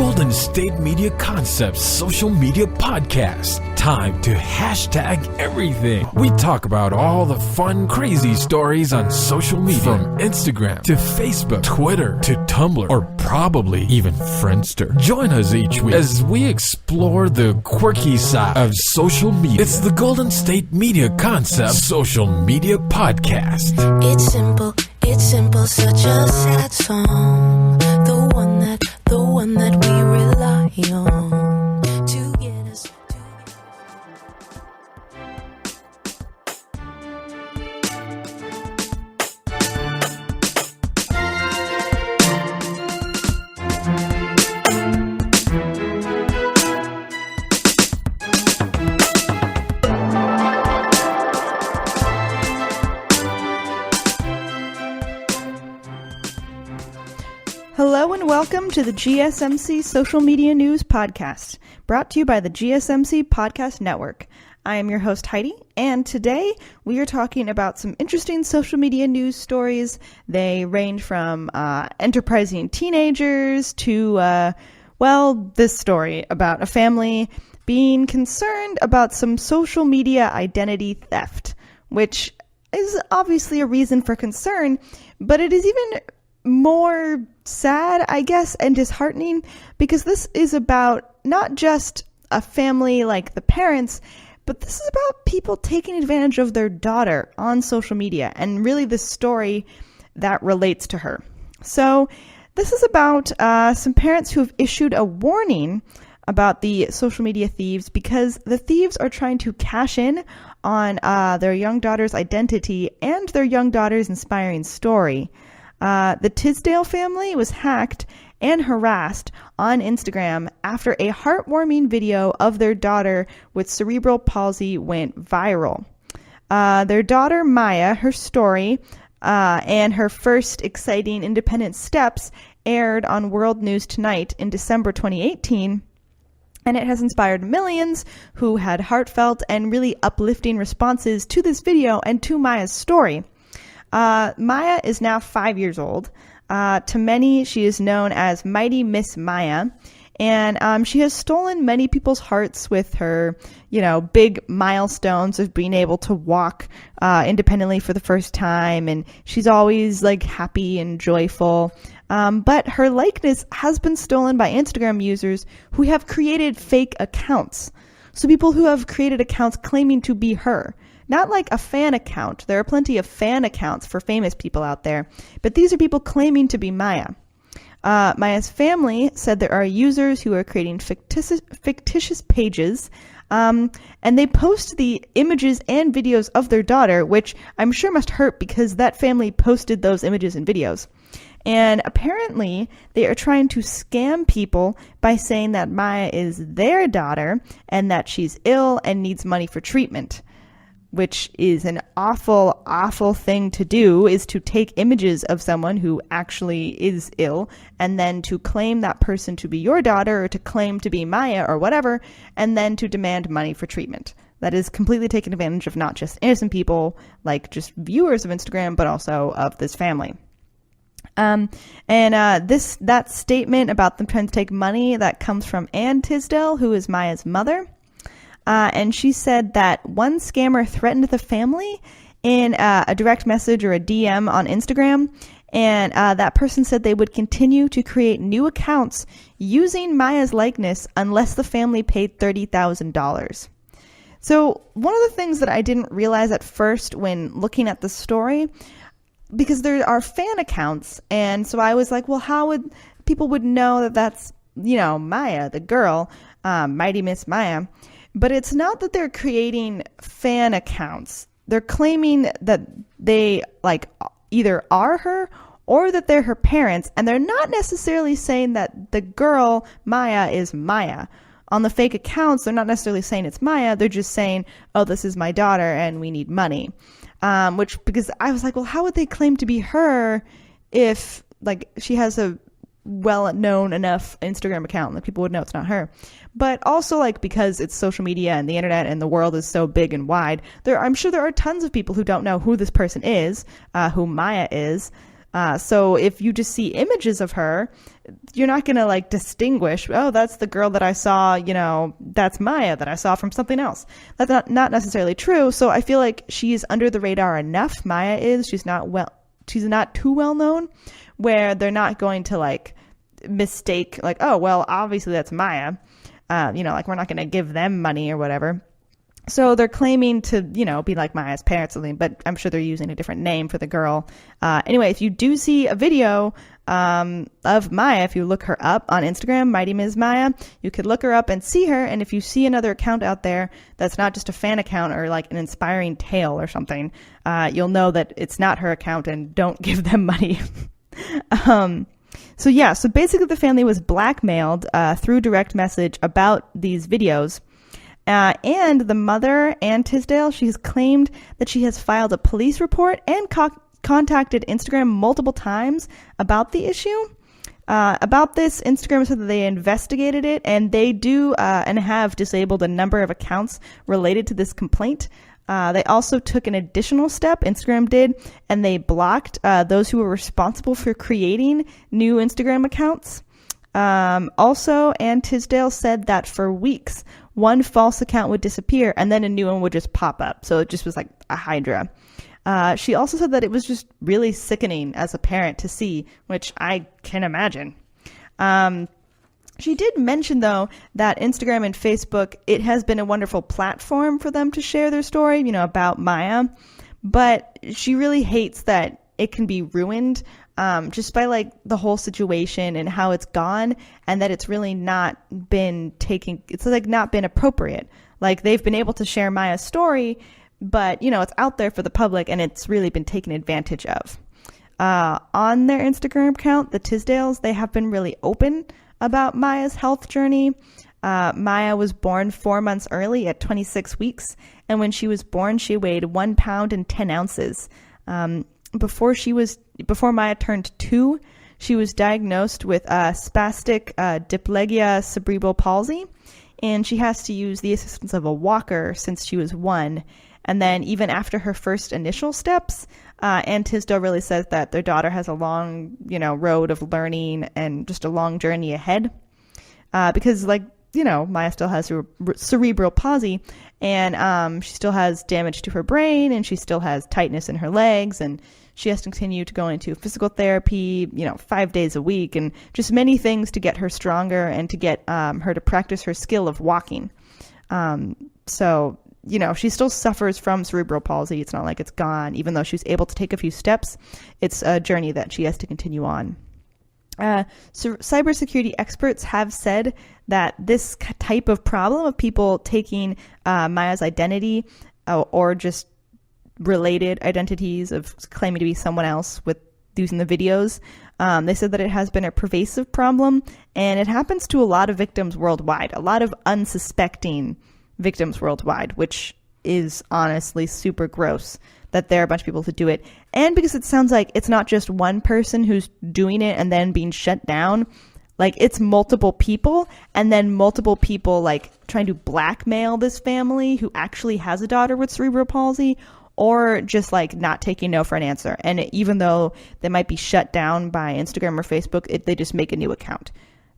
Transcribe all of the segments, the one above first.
Golden State Media Concepts social media podcast. Time to hashtag everything. We talk about all the fun, crazy stories on social media. From Instagram to Facebook, Twitter to Tumblr, or probably even Friendster. Join us each week as we explore the quirky side of social media. It's the Golden State Media Concepts social media podcast. It's simple, such a sad song. The one that we rely on to get us to... Hello and welcome to the GSMC Social Media News Podcast, brought to you by the GSMC Podcast Network. I am your host Heidi, and today we are talking about some interesting social media news stories. They range from enterprising teenagers to, this story about a family being concerned about some social media identity theft, which is obviously a reason for concern, but it is even more sad, I guess, and disheartening, because this is about not just a family like the parents, but this is about people taking advantage of their daughter on social media, and really the story that relates to her. So this is about some parents who have issued a warning about the social media thieves, because the thieves are trying to cash in on their young daughter's identity and their young daughter's inspiring story. The Tisdale family was hacked and harassed on Instagram after a heartwarming video of their daughter with cerebral palsy went viral. Their daughter Maya, her story, and her first exciting independent steps aired on World News Tonight in December 2018, and it has inspired millions who had heartfelt and really uplifting responses to this video and to Maya's story. Maya is now 5 years old. To many, she is known as Mighty Miss Maya, and she has stolen many people's hearts with her, big milestones of being able to walk independently for the first time, and she's always happy and joyful. But her likeness has been stolen by Instagram users who have created fake accounts. So people who have created accounts claiming to be her. Not like a fan account. There are plenty of fan accounts for famous people out there, but these are people claiming to be Maya. Maya's family said there are users who are creating fictitious pages, and they post the images and videos of their daughter, which I'm sure must hurt because that family posted those images and videos. And apparently they are trying to scam people by saying that Maya is their daughter and that she's ill and needs money for treatment, which is an awful, awful thing to do, is to take images of someone who actually is ill and then to claim that person to be your daughter or to claim to be Maya or whatever, and then to demand money for treatment. That is completely taking advantage of not just innocent people, like just viewers of Instagram, but also of this family. That statement about them trying to take money, that comes from Ann Tisdale, who is Maya's mother. And she said that one scammer threatened the family in a direct message or a DM on Instagram. And that person said they would continue to create new accounts using Maya's likeness unless the family paid $30,000. So one of the things that I didn't realize at first when looking at the story, because there are fan accounts, and so I was like, well, how would people would know that that's, Maya, the girl, Mighty Miss Maya? But it's not that they're creating fan accounts. They're claiming that they either are her or that they're her parents, and they're not necessarily saying that the girl Maya is Maya. On the fake accounts, they're not necessarily saying it's Maya. They're just saying, oh, this is my daughter and we need money. Because I was like, well, how would they claim to be her if she has a well-known enough Instagram account that people would know it's not her? But also because it's social media and the internet and the world is so big and wide, I'm sure there are tons of people who don't know who this person is, who Maya is. So if you just see images of her, you're not going to like distinguish, oh, that's the girl that I saw, that's Maya that I saw from something else. That's not necessarily true. So I feel like she's under the radar enough. Maya is. She's not too well known where they're not going to like mistake like, oh, well, obviously that's Maya. Like we're not going to give them money or whatever. So they're claiming to, be like Maya's parents, but I'm sure they're using a different name for the girl. Anyway, if you do see a video of Maya, if you look her up on Instagram, Mighty Ms. Maya, you could look her up and see her. And if you see another account out there that's not just a fan account or like an inspiring tale or something, you'll know that it's not her account and don't give them money. So basically the family was blackmailed through direct message about these videos. And the mother, Ann Tisdale, she has claimed that she has filed a police report and contacted Instagram multiple times about the issue. About this, Instagram said that they investigated it, and they do and have disabled a number of accounts related to this complaint. They also took an additional step, Instagram did, and they blocked those who were responsible for creating new Instagram accounts. Also, Ann Tisdale said that for weeks, one false account would disappear and then a new one would just pop up. So it just was like a hydra. She also said that it was just really sickening as a parent to see, which I can imagine. She did mention, though, that Instagram and Facebook, it has been a wonderful platform for them to share their story, about Maya. But she really hates that it can be ruined just by like the whole situation and how it's gone, and that it's really not been not been appropriate. Like they've been able to share Maya's story, but it's out there for the public and it's really been taken advantage of. On their Instagram account, the Tisdales, they have been really open about Maya's health journey. Maya was born 4 months early at 26 weeks, and when she was born, she weighed 1 pound and 10 ounces. Before Maya turned 2, she was diagnosed with spastic diplegia cerebral palsy, and she has to use the assistance of a walker since she was 1. And then even after her first initial steps, Ann Tisdale really says that their daughter has a long, road of learning and just a long journey ahead. Because Maya still has cerebral palsy, and she still has damage to her brain, and she still has tightness in her legs, and she has to continue to go into physical therapy, 5 days a week, and just many things to get her stronger and to get her to practice her skill of walking. So she still suffers from cerebral palsy. It's not like it's gone. Even though she's able to take a few steps, it's a journey that she has to continue on. So cybersecurity experts have said that this type of problem of people taking Maya's identity or just related identities of claiming to be someone else with using the videos, they said that it has been a pervasive problem, and it happens to a lot of victims worldwide, a lot of unsuspecting victims worldwide, which is honestly super gross that there are a bunch of people who do it. And because it sounds like it's not just one person who's doing it and then being shut down, like it's multiple people, and then multiple people like trying to blackmail this family who actually has a daughter with cerebral palsy, or just like not taking no for an answer. And even though they might be shut down by Instagram or Facebook, they just make a new account.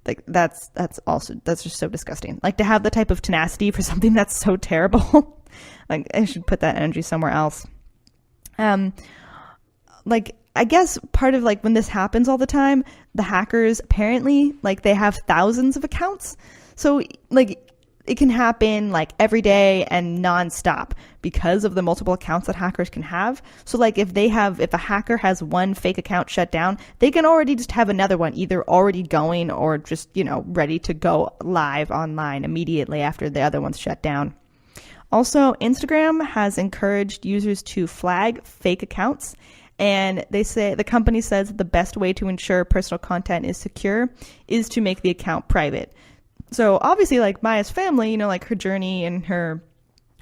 Like that's just so disgusting. Like to have the type of tenacity for something that's so terrible. Like I should put that energy somewhere else. Like I guess part of like when this happens all the time, the hackers apparently like they have thousands of accounts. So like it can happen like every day and nonstop because of the multiple accounts that hackers can have. So like if a hacker has one fake account shut down, they can already just have another one either already going or just, ready to go live online immediately after the other one's shut down. Also, Instagram has encouraged users to flag fake accounts, and they say the company says that the best way to ensure personal content is secure is to make the account private. So obviously, like Maya's family, like her journey and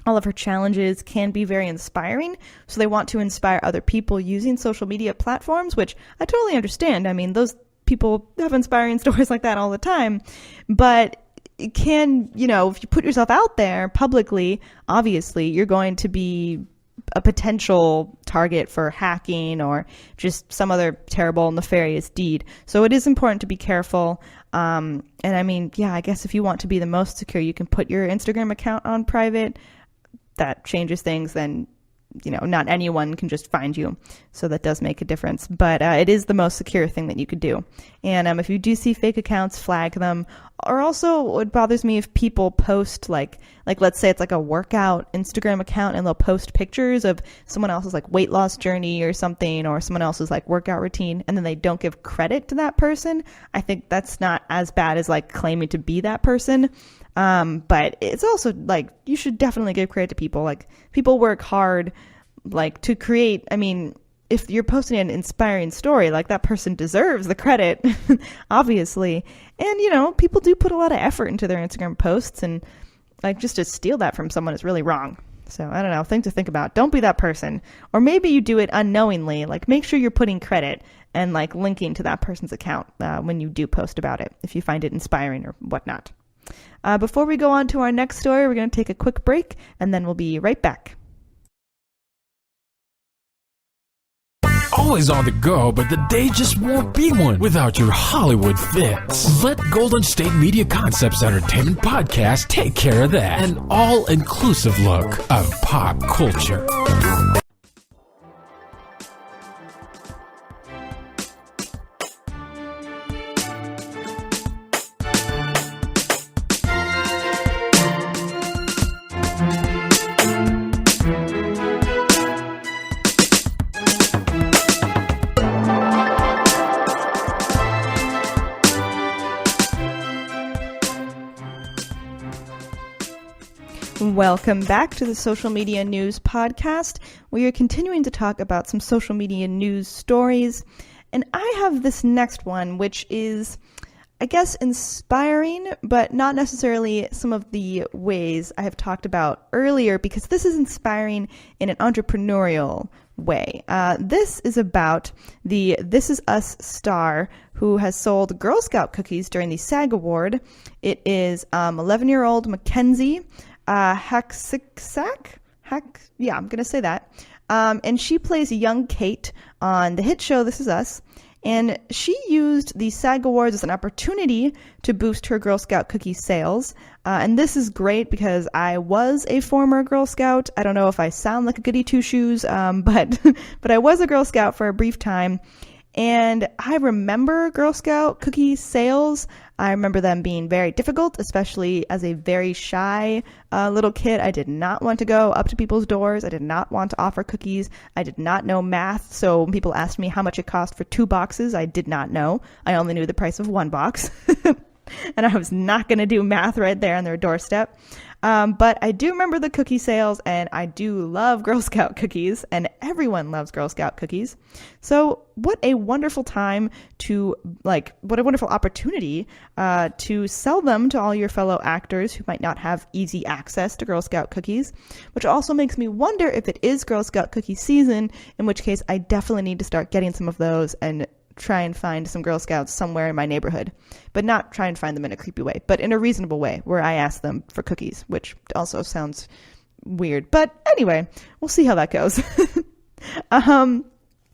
all of her challenges can be very inspiring. So they want to inspire other people using social media platforms, which I totally understand. I mean, those people have inspiring stories like that all the time. But it can, if you put yourself out there publicly, obviously you're going to be a potential target for hacking or just some other terrible, nefarious deed. So it is important to be careful. And I mean, yeah, I guess if you want to be the most secure, you can put your Instagram account on private. That changes things. Then, not anyone can just find you. So that does make a difference. But it is the most secure thing that you could do. And if you do see fake accounts, flag them. Or also, it bothers me if people post like let's say it's like a workout Instagram account and they'll post pictures of someone else's like weight loss journey or something, or someone else's like workout routine, and then they don't give credit to that person. I think that's not as bad as like claiming to be that person. But it's also like, you should definitely give credit to people. Like, people work hard, like, to create, I mean, if you're posting an inspiring story, like, that person deserves the credit, obviously. And, people do put a lot of effort into their Instagram posts, and like, just to steal that from someone is really wrong. So I don't know, thing to think about. Don't be that person. Or maybe you do it unknowingly. Like, make sure you're putting credit and like linking to that person's account when you do post about it, if you find it inspiring or whatnot. Before we go on to our next story, we're going to take a quick break, and then we'll be right back. Always on the go, but the day just won't be one without your Hollywood fix. Let Golden State Media Concepts Entertainment Podcast take care of that. An all-inclusive look of pop culture. Welcome back to the Social Media News Podcast. We are continuing to talk about some social media news stories. And I have this next one, which is, I guess, inspiring, but not necessarily some of the ways I have talked about earlier, because this is inspiring in an entrepreneurial way. This is about the This Is Us star who has sold Girl Scout cookies during the SAG Award. It is 11-year-old Mackenzie Hacksack? Yeah, I'm going to say that. And she plays young Kate on the hit show This Is Us. And she used the SAG Awards as an opportunity to boost her Girl Scout cookie sales. And this is great because I was a former Girl Scout. I don't know if I sound like a goody two-shoes, but I was a Girl Scout for a brief time. And I remember Girl Scout cookie sales. I remember them being very difficult, especially as a very shy little kid. I did not want to go up to people's doors. I did not want to offer cookies. I did not know math. So when people asked me how much it cost for 2 boxes, I did not know. I only knew the price of 1 box. And I was not going to do math right there on their doorstep. But I do remember the cookie sales, and I do love Girl Scout cookies, and everyone loves Girl Scout cookies. So what a wonderful time to, what a wonderful opportunity to sell them to all your fellow actors who might not have easy access to Girl Scout cookies, which also makes me wonder if it is Girl Scout cookie season, in which case I definitely need to start getting some of those and try and find some Girl Scouts somewhere in my neighborhood, but not try and find them in a creepy way, but in a reasonable way where I ask them for cookies, which also sounds weird. But anyway, we'll see how that goes.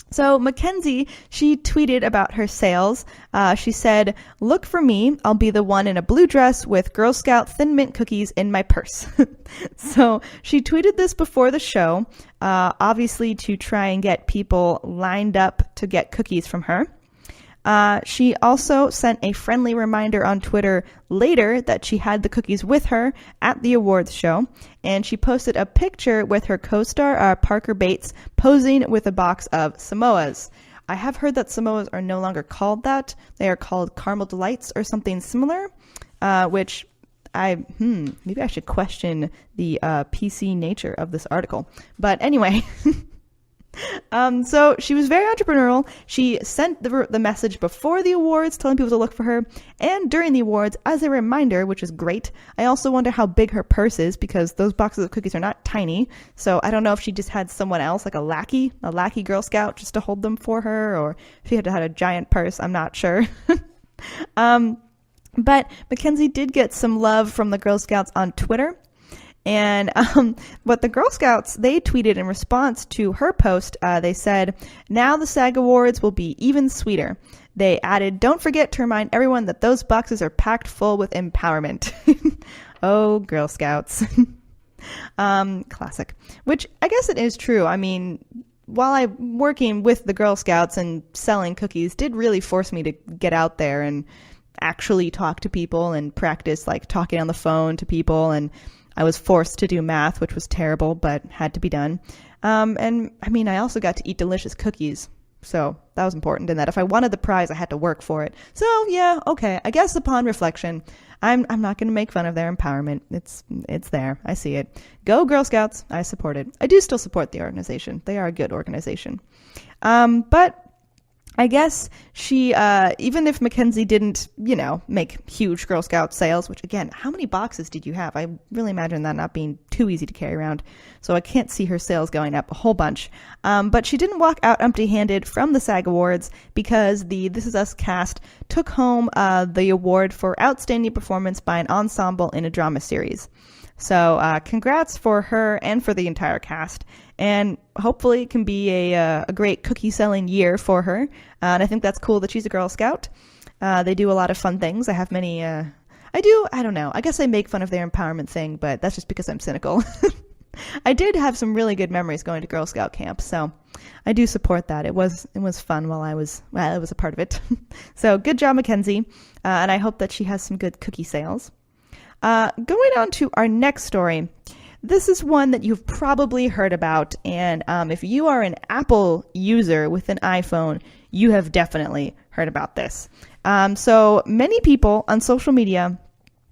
So Mackenzie, she tweeted about her sales. She said, "Look for me. I'll be the one in a blue dress with Girl Scout Thin Mint cookies in my purse." So she tweeted this before the show, obviously to try and get people lined up to get cookies from her. She also sent a friendly reminder on Twitter later that she had the cookies with her at the awards show, and she posted a picture with her co-star Parker Bates posing with a box of Samoas. I have heard that Samoas are no longer called that. They are called Caramel Delights or something similar, which maybe I should question the PC nature of this article. But anyway... So she was very entrepreneurial. She sent the message before the awards telling people to look for her, and during the awards as a reminder, which is great. I also wonder how big her purse is, because those boxes of cookies are not tiny. So I don't know if she just had someone else, like a lackey Girl Scout, just to hold them for her, or if she had to have a giant purse. I'm not sure. But Mackenzie did get some love from the Girl Scouts on Twitter. And but the Girl Scouts, they tweeted in response to her post, they said, "Now the SAG Awards will be even sweeter." They added, "Don't forget to remind everyone that those boxes are packed full with empowerment." Oh, Girl Scouts. Classic. Which I guess it is true. I mean, while I'm working with the Girl Scouts and selling cookies did really force me to get out there and actually talk to people and practice like talking on the phone to people. And I was forced to do math, which was terrible, but had to be done. And I mean, I also got to eat delicious cookies. So that was important, and that if I wanted the prize, I had to work for it. So yeah, okay. I guess upon reflection, I'm not going to make fun of their empowerment. It's there. I see it. Go Girl Scouts. I support it. I do still support the organization. They are a good organization. But I guess she, even if Mackenzie didn't, make huge Girl Scout sales, which again, how many boxes did you have? I really imagine that not being too easy to carry around. So I can't see her sales going up a whole bunch. But she didn't walk out empty-handed from the SAG Awards because the This Is Us cast took home the award for Outstanding Performance by an Ensemble in a Drama Series. So congrats for her and for the entire cast. And hopefully it can be a great cookie selling year for her. And I think that's cool that she's a Girl Scout. They do a lot of fun things. I have many, I don't know. I guess I make fun of their empowerment thing, but that's just because I'm cynical. I did have some really good memories going to Girl Scout camp, so I do support that. It was fun while I was a part of it. So good job, Mackenzie. And I hope that she has some good cookie sales. Going on to our next story. This is one that you've probably heard about, and if you are an Apple user with an iPhone, you have definitely heard about this. So many people on social media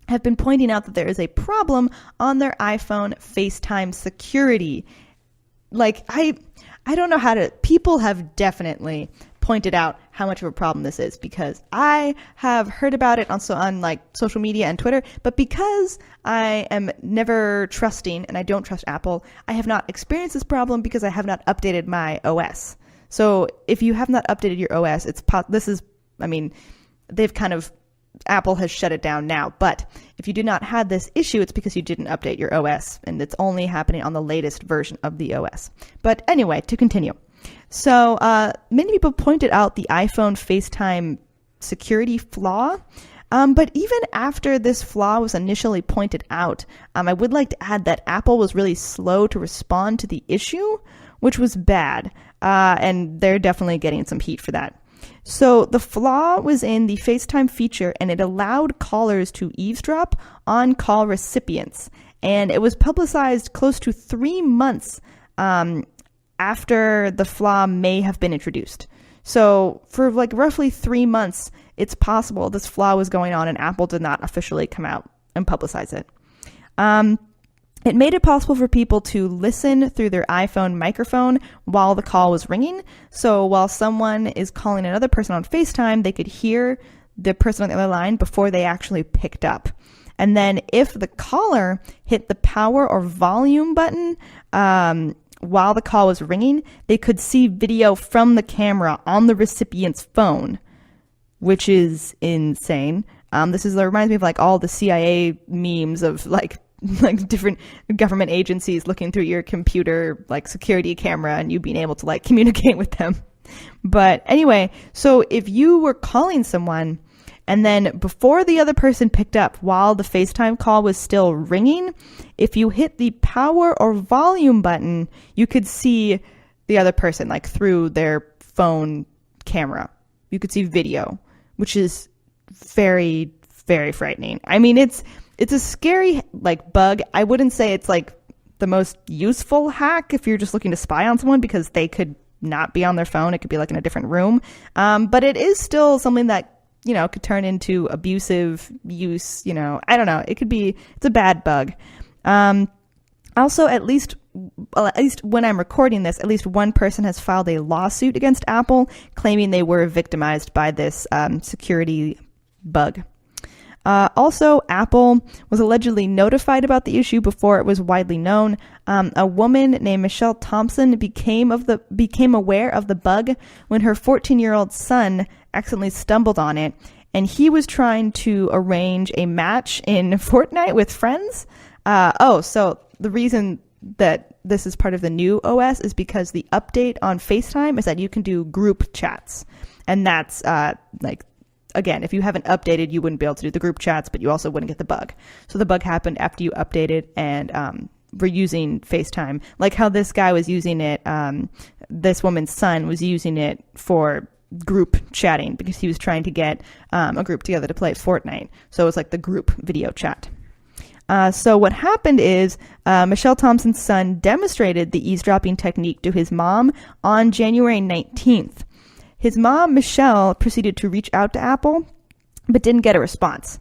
have been pointing out that there is a problem on their iPhone FaceTime security. Like, I don't know how to... People have definitely pointed out how much of a problem this is, because I have heard about it on like social media and Twitter, but because I am never trusting and I don't trust Apple, I have not experienced this problem because I have not updated my OS. So if you have not updated your OS, Apple has shut it down now, but if you do not have this issue, it's because you didn't update your OS, and it's only happening on the latest version of the OS. But anyway, to continue. So many people pointed out the iPhone FaceTime security flaw, but even after this flaw was initially pointed out, I would like to add that Apple was really slow to respond to the issue, which was bad, and they're definitely getting some heat for that. So the flaw was in the FaceTime feature, and it allowed callers to eavesdrop on call recipients, and it was publicized close to 3 months after the flaw may have been introduced. So for like roughly 3 months, it's possible this flaw was going on and Apple did not officially come out and publicize it. It made it possible for people to listen through their iPhone microphone while the call was ringing. So while someone is calling another person on FaceTime, they could hear the person on the other line before they actually picked up. And then if the caller hit the power or volume button, while the call was ringing, they could see video from the camera on the recipient's phone, which is insane. This reminds me of like all the CIA memes of like different government agencies looking through your computer like security camera and you being able to like communicate with them. But anyway, so if you were calling someone and then before the other person picked up while the FaceTime call was still ringing, if you hit the power or volume button, you could see the other person like through their phone camera. You could see video, which is very, very frightening. I mean, it's a scary like bug. I wouldn't say it's like the most useful hack if you're just looking to spy on someone, because they could not be on their phone. It could be like in a different room. But it is still something that could turn into abusive use, I don't know. It's a bad bug. Also, at least when I'm recording this, at least one person has filed a lawsuit against Apple claiming they were victimized by this security bug. Also, Apple was allegedly notified about the issue before it was widely known. A woman named Michelle Thompson became aware of the bug when her 14-year-old son accidentally stumbled on it, and he was trying to arrange a match in Fortnite with friends. So the reason that this is part of the new OS is because the update on FaceTime is that you can do group chats. And that's again, if you haven't updated, you wouldn't be able to do the group chats, but you also wouldn't get the bug. So the bug happened after you updated, and we're using FaceTime. Like how this guy was using it, this woman's son was using it for group chatting because he was trying to get a group together to play Fortnite. So it was like the group video chat. So what happened is Michelle Thompson's son demonstrated the eavesdropping technique to his mom on January 19th. His mom, Michelle, proceeded to reach out to Apple, but didn't get a response.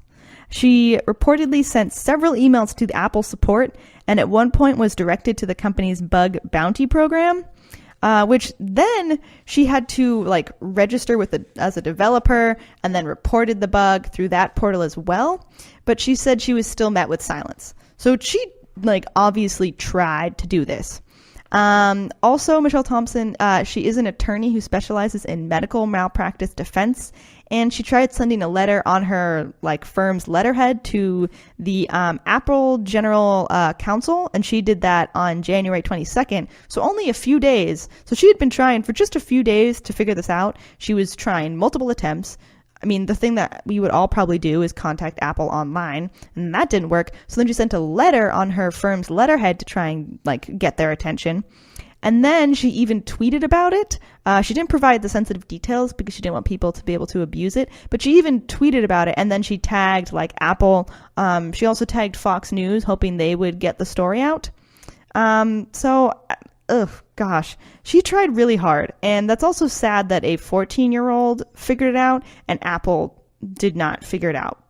She reportedly sent several emails to the Apple support, and at one point was directed to the company's bug bounty program, which then she had to register as a developer, and then reported the bug through that portal as well. But she said she was still met with silence. So she obviously tried to do this. Also, Michelle Thompson, she is an attorney who specializes in medical malpractice defense, and she tried sending a letter on her firm's letterhead to the Apple General Counsel, and she did that on January 22nd, so only a few days. So she had been trying for just a few days to figure this out. She was trying multiple attempts. I mean, the thing that we would all probably do is contact Apple online, and that didn't work. So then she sent a letter on her firm's letterhead to try and get their attention. And then she even tweeted about it. She didn't provide the sensitive details because she didn't want people to be able to abuse it, but she even tweeted about it, and then she tagged Apple. She also tagged Fox News, hoping they would get the story out. Gosh, she tried really hard. And that's also sad that a 14-year-old figured it out and Apple did not figure it out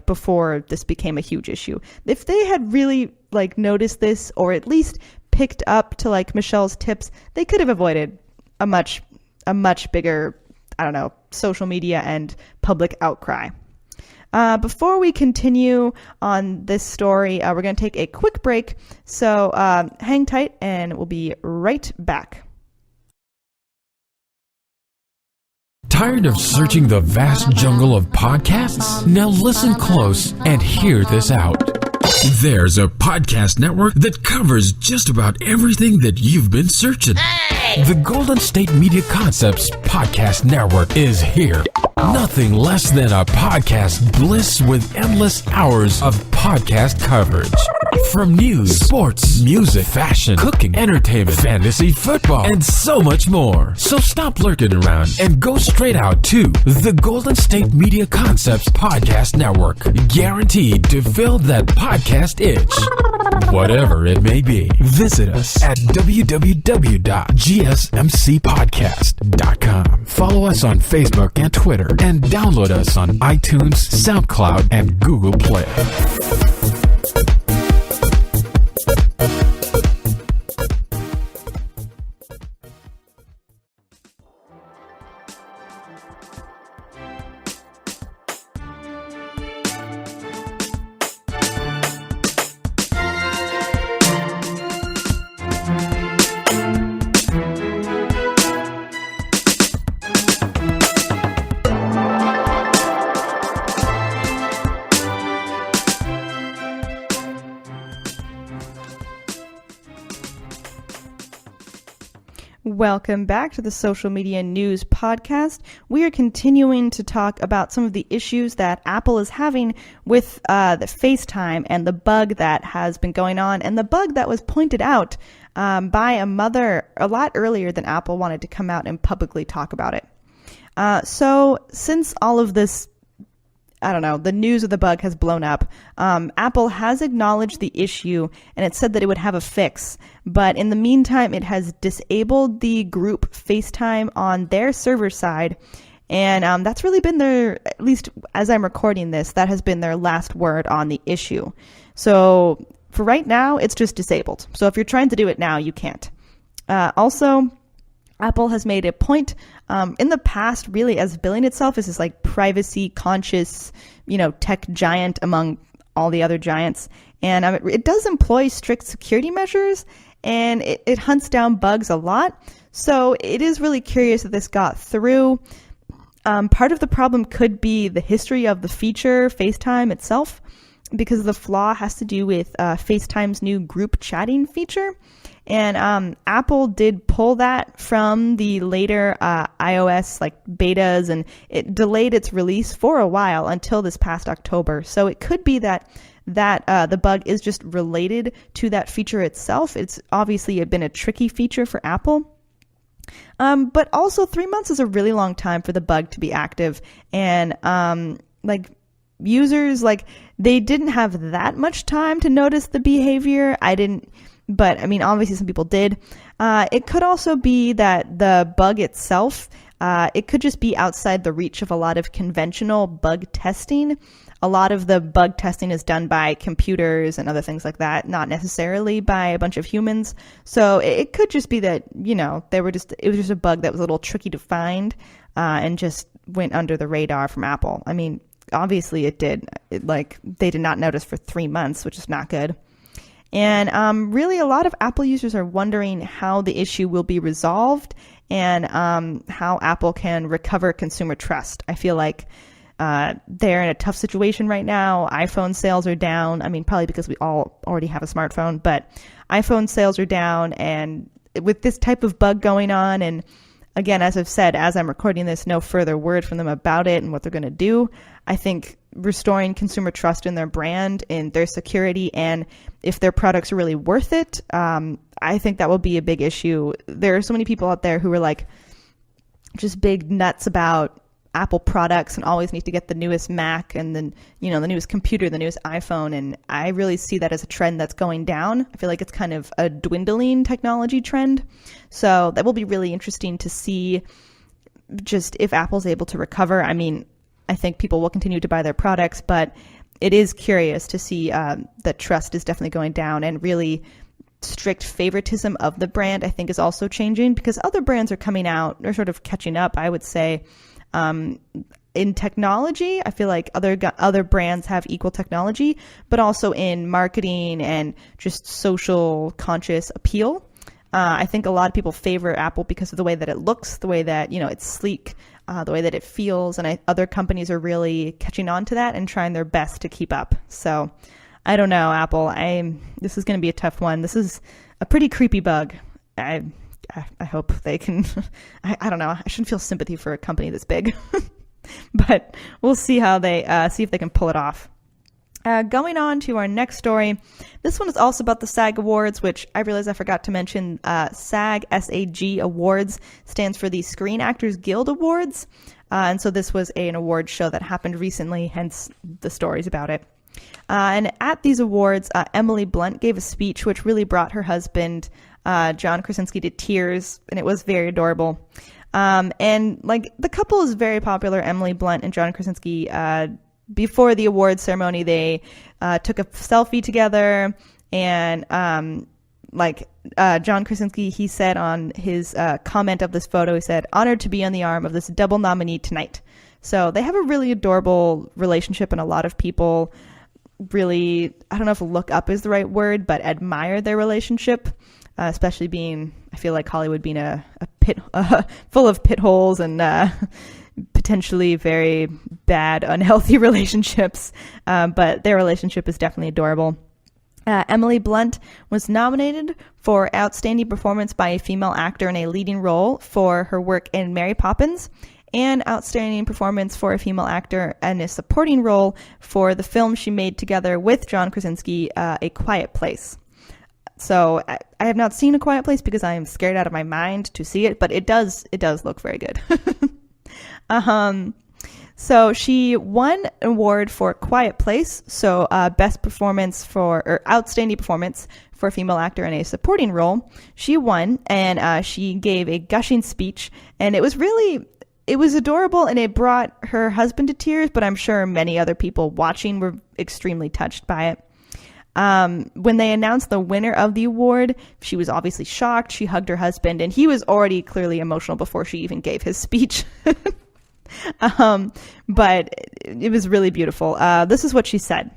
before this became a huge issue. If they had really noticed this, or at least picked up to Michelle's tips, they could have avoided a much bigger, social media and public outcry. Before we continue on this story, we're going to take a quick break. So hang tight and we'll be right back. Tired of searching the vast jungle of podcasts? Now listen close and hear this out. There's a podcast network that covers just about everything that you've been searching. Hey! The Golden State Media Concepts Podcast Network is here. Nothing less than a podcast bliss with endless hours of podcast coverage. From news, sports, music, fashion, cooking, entertainment, fantasy, football, and so much more. So stop lurking around and go straight out to the Golden State Media Concepts Podcast Network. Guaranteed to fill that podcast itch. Whatever it may be. Visit us at www.gsmcpodcast.com. Follow us on Facebook and Twitter, and download us on iTunes, SoundCloud, and Google Play. Welcome back to the Social Media News Podcast. We are continuing to talk about some of the issues that Apple is having with the FaceTime and the bug that has been going on, and the bug that was pointed out by a mother a lot earlier than Apple wanted to come out and publicly talk about it. So since all of this, the news of the bug has blown up, Apple has acknowledged the issue, and it said that it would have a fix. But in the meantime, it has disabled the group FaceTime on their server side. And that's really been their, at least as I'm recording this, that has been their last word on the issue. So for right now, it's just disabled. So if you're trying to do it now, you can't. Also, Apple has made a point in the past really as billing itself as this privacy conscious, tech giant among all the other giants. And it does employ strict security measures, and it hunts down bugs a lot. So it is really curious that this got through. Part of the problem could be the history of the feature, FaceTime itself. because the flaw has to do with FaceTime's new group chatting feature. And Apple did pull that from the later iOS like betas, and it delayed its release for a while until this past October. So it could be that the bug is just related to that feature itself. It's obviously been a tricky feature for Apple. But also 3 months is a really long time for the bug to be active. And like users, like they didn't have that much time to notice the behavior. I didn't. But I mean, obviously some people did. It could also be that the bug itself, it could just be outside the reach of a lot of conventional bug testing. A lot of the bug testing is done by computers and other things like that, not necessarily by a bunch of humans. So it could just be that, it was just a bug that was a little tricky to find, and just went under the radar from Apple. I mean, obviously it did. They did not notice for 3 months, which is not good. And really, a lot of Apple users are wondering how the issue will be resolved and how Apple can recover consumer trust. I feel like they're in a tough situation right now. iPhone sales are down. I mean, probably because we all already have a smartphone, but iPhone sales are down. And with this type of bug going on, and again, as I've said, as I'm recording this, no further word from them about it and what they're going to do, I think restoring consumer trust in their brand, in their security, and if their products are really worth it, I think that will be a big issue. There are so many people out there who are like just big nuts about Apple products and always need to get the newest Mac and then, the newest computer, the newest iPhone. And I really see that as a trend that's going down. I feel like it's kind of a dwindling technology trend. So that will be really interesting to see just if Apple's able to recover. I mean, I think people will continue to buy their products, but it is curious to see that trust is definitely going down, and really strict favoritism of the brand, I think, is also changing because other brands are coming out, they're sort of catching up, I would say. In technology, I feel like other brands have equal technology, but also in marketing and just social conscious appeal. I think a lot of people favor Apple because of the way that it looks, the way that, it's sleek, the way that it feels. And other companies are really catching on to that and trying their best to keep up. So I don't know, Apple. This is going to be a tough one. This is a pretty creepy bug. I hope they can, I don't know. I shouldn't feel sympathy for a company this big, but we'll see how they, see if they can pull it off. Going on to our next story. This one is also about the SAG Awards, which I realized I forgot to mention. SAG, S-A-G Awards stands for the Screen Actors Guild Awards. And so this was an award show that happened recently, hence the stories about it. And at these awards, Emily Blunt gave a speech which really brought her husband, John Krasinski, to tears, and it was very adorable. And like the couple is very popular, Emily Blunt and John Krasinski. Before the awards ceremony, they took a selfie together, and John Krasinski, he said on his comment of this photo, he said, "Honored to be on the arm of this double nominee tonight." So they have a really adorable relationship, and a lot of people really, I don't know if look up is the right word, but admire their relationship, especially being, I feel like Hollywood being a pit full of pit holes and potentially very bad, unhealthy relationships. But their relationship is definitely adorable. Emily Blunt was nominated for Outstanding Performance by a Female Actor in a Leading Role for her work in Mary Poppins, and Outstanding Performance for a Female Actor in a Supporting Role for the film she made together with John Krasinski, A Quiet Place. So I have not seen A Quiet Place because I am scared out of my mind to see it, but it does look very good. So she won an award for Quiet Place, so best performance or outstanding performance for a female actor in a supporting role. She won, and she gave a gushing speech, and it was adorable, and it brought her husband to tears, but I'm sure many other people watching were extremely touched by it. When they announced the winner of the award, she was obviously shocked. She hugged her husband, and he was already clearly emotional before she even gave his speech. But it was really beautiful. This is what she said.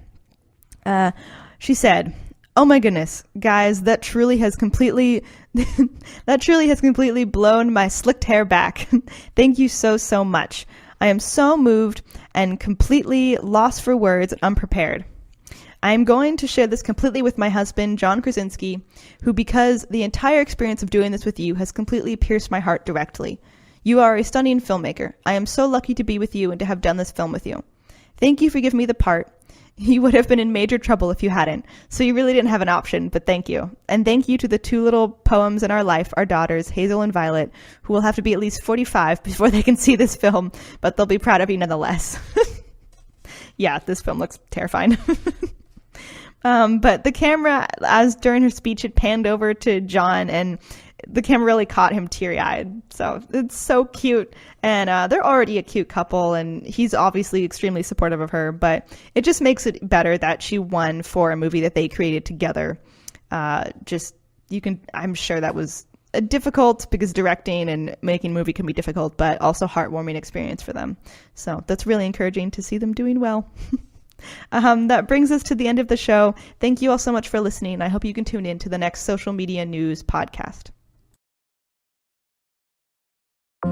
She said, "Oh my goodness, guys, that truly has completely blown my slicked hair back. Thank you so much. I am so moved and completely lost for words and unprepared. I'm going to share this completely with my husband, John Krasinski, who, because the entire experience of doing this with you has completely pierced my heart directly. You are a stunning filmmaker. I am so lucky to be with you and to have done this film with you. Thank you for giving me the part. You would have been in major trouble if you hadn't, so you really didn't have an option, but thank you. And thank you to the two little poems in our life, our daughters, Hazel and Violet, who will have to be at least 45 before they can see this film, but they'll be proud of you nonetheless. Yeah, this film looks terrifying. But the camera, as during her speech, it panned over to John, and the camera really caught him teary-eyed. So it's so cute. And they're already a cute couple, and he's obviously extremely supportive of her. But it just makes it better that she won for a movie that they created together. I'm sure that was difficult, because directing and making a movie can be difficult, but also heartwarming experience for them. So that's really encouraging to see them doing well. That brings us to the end of the show. Thank you all so much for listening. I hope you can tune in to the next social media news podcast.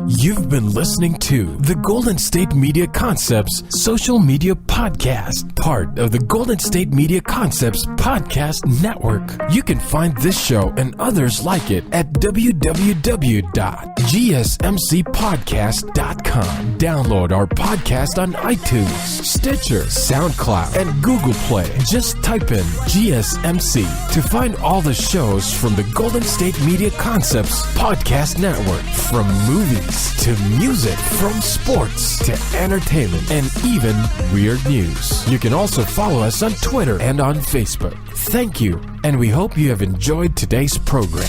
You've been listening to the Golden State Media Concepts Social Media Podcast, part of the Golden State Media Concepts Podcast Network. You can find this show and others like it at www.gsmcpodcast.com. Download our podcast on iTunes, Stitcher, SoundCloud, and Google Play. Just type in GSMC to find all the shows from the Golden State Media Concepts Podcast Network, from movies to music, from sports to entertainment, and even weird news. You can also follow us on Twitter and on Facebook. Thank you, and we hope you have enjoyed today's program.